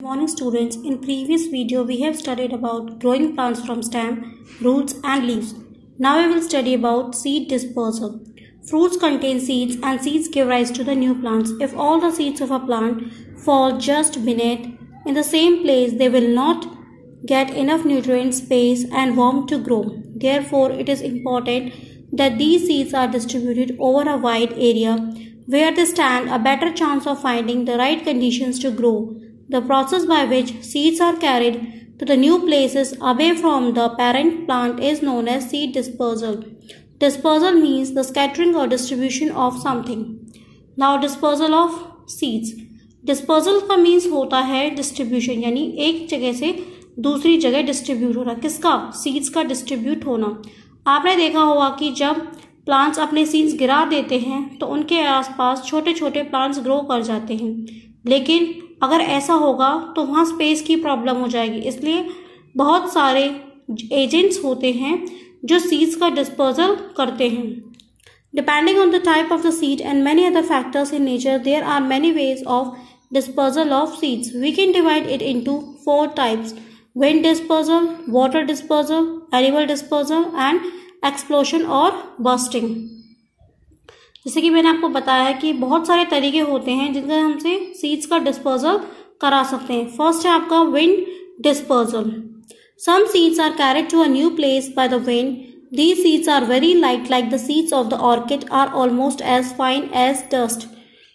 Morning students, in previous video we have studied about growing plants from stem, roots and leaves. Now we will study about seed dispersal. Fruits contain seeds and seeds give rise to the new plants. If all the seeds of a plant fall just beneath in the same place, they will not get enough nutrient space and warmth to grow. Therefore, it is important that these seeds are distributed over a wide area where they stand a better chance of finding the right conditions to grow. The process by which seeds are carried to the new places away from the parent plant is known as seed dispersal. Dispersal means the scattering or distribution of something. Now dispersal of seeds. Dispersal का means होता है distribution, यानी एक जगह से दूसरी जगह distribute होना. किसका? सीड्स का डिस्ट्रीब्यूट होना. आपने देखा होगा कि जब प्लांट्स अपने सीड्स गिरा देते हैं तो उनके आसपास छोटे छोटे प्लांट्स ग्रो कर जाते हैं, लेकिन अगर ऐसा होगा तो वहाँ स्पेस की प्रॉब्लम हो जाएगी. इसलिए बहुत सारे एजेंट्स होते हैं जो सीड्स का डिस्पर्सल करते हैं. Depending on the type of the seed and many other factors in nature, there are many ways of dispersal of seeds. We can divide it into 4 types: wind dispersal, water dispersal, animal dispersal and explosion or bursting. जैसे कि मैंने आपको बताया है कि बहुत सारे तरीके होते हैं जिनसे हमसे सीड्स का डिस्पर्सल करा सकते हैं. फर्स्ट है आपका wind dispersal. Some seeds are carried to a new place by the wind. These seeds are very light, like the seeds of the orchid are almost as fine as dust.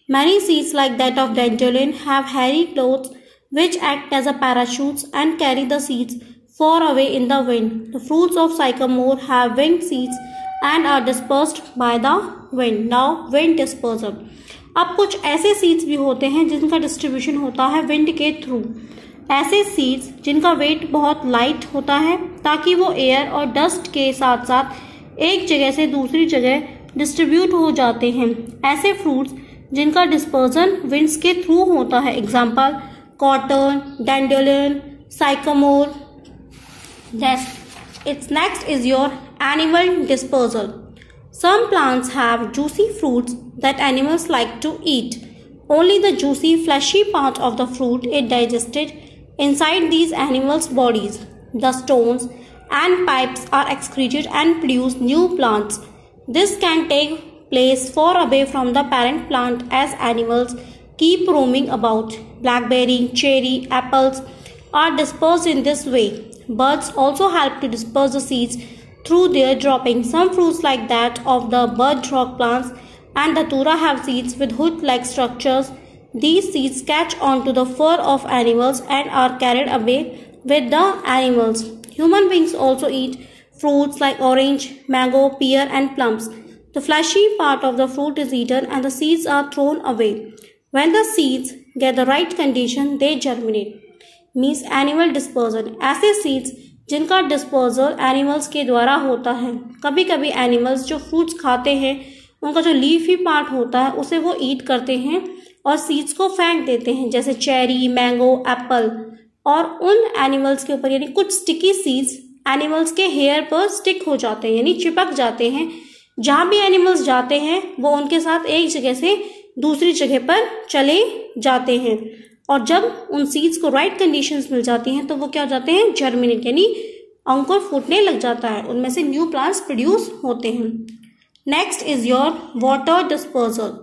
Many seeds like that of dandelion have hairy clothes which act as a parachutes and carry the seeds far away in the wind. The fruits of sycamore have winged seeds and are dispersed by the wind. Now wind dispersal. अब कुछ ऐसे seeds भी होते हैं जिनका distribution होता है wind के थ्रू. ऐसे सीड्स जिनका वेट बहुत लाइट होता है ताकि वो एयर और डस्ट के साथ साथ एक जगह से दूसरी जगह डिस्ट्रीब्यूट हो जाते हैं. ऐसे फ्रूट्स जिनका डिस्पर्जन विंड्स के थ्रू होता है. Example cotton, dandelion, Sycamore. Its next is your animal dispersal. Some plants have juicy fruits that animals like to eat. Only the juicy fleshy part of the fruit is digested inside these animals' bodies. The stones and pipes are excreted and produce new plants. This can take place far away from the parent plant as animals keep roaming about. Blackberry, cherry, apples are dispersed in this way. Birds also help to disperse the seeds through their dropping. Some fruits like that of the bird rock plants and the datura have seeds with hood-like structures. These seeds catch onto the fur of animals and are carried away with the animals. Human beings also eat fruits like orange, mango, pear and plums. The fleshy part of the fruit is eaten and the seeds are thrown away. When the seeds get the right condition, they germinate. Means animal dispersal. ऐसे seeds जिनका dispersal animals के द्वारा होता है. कभी कभी animals जो fruits खाते हैं उनका जो लीफी पार्ट होता है उसे वो ईट करते हैं और सीड्स को फेंक देते हैं, जैसे चेरी, मैंगो, एप्पल. और उन एनिमल्स के ऊपर यानी कुछ स्टिकी सीड्स एनिमल्स के हेयर पर स्टिक हो जाते हैं, यानी चिपक जाते हैं. जहाँ भी एनिमल्स जाते हैं वो उनके साथ एक जगह से दूसरी जगह पर चले जाते हैं. और जब उन सीड्स को राइट कंडीशंस मिल जाती हैं तो वो क्या हो जाते हैं? जर्मिनेट, यानी अंकुर फूटने लग जाता है. उनमें से न्यू प्लांट्स प्रोड्यूस होते हैं. Next is your water dispersal.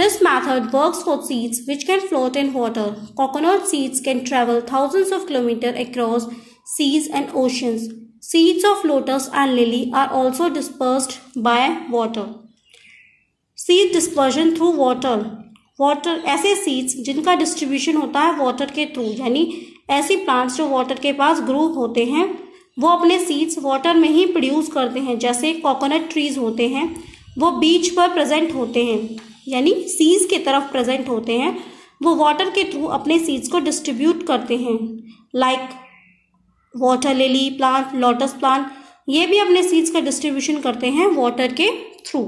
This method works for seeds which can float in water. Coconut seeds can travel thousands of kilometers across seas and oceans. Seeds of lotus and lily are also dispersed by water. Seed dispersion through water. Water, ऐसे seeds जिनका distribution होता है water के through, यानी ऐसी plants जो water के पास grow होते हैं वो अपने सीड्स वाटर में ही प्रोड्यूस करते हैं. जैसे कोकोनट ट्रीज होते हैं वो बीच पर प्रेजेंट होते हैं, यानी सीज के तरफ प्रेजेंट होते हैं. वो वाटर के थ्रू अपने सीड्स को डिस्ट्रीब्यूट करते हैं. Like water lily plant, lotus plant, ये भी अपने सीड्स का डिस्ट्रीब्यूशन करते हैं वाटर के through.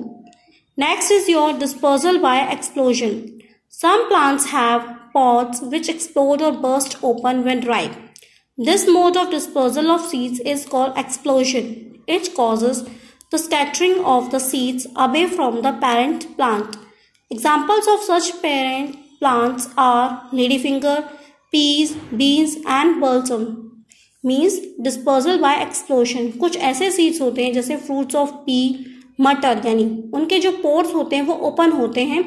Next is your dispersal by explosion. Some plants have pods which explode or burst open when ripe. This mode of dispersal of seeds is called explosion. It causes the scattering of the seeds away from the parent plant. Examples of such parent plants are ladyfinger, peas, beans and balsam means dispersal by explosion। कुछ ऐसे seeds होते हैं जैसे fruits of pea, मटर, यानी उनके जो pores होते हैं वो ओपन होते हैं,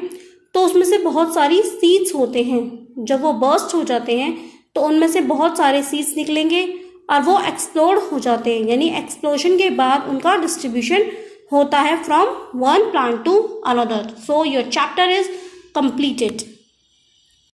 तो उसमें से बहुत सारी सीड्स होते हैं। जब वो बर्स्ट हो जाते हैं तो उनमें से बहुत सारे सीड्स निकलेंगे और वो एक्सप्लोड हो जाते हैं, यानी एक्सप्लोजन के बाद उनका डिस्ट्रीब्यूशन होता है from one plant to another. So your chapter is completed।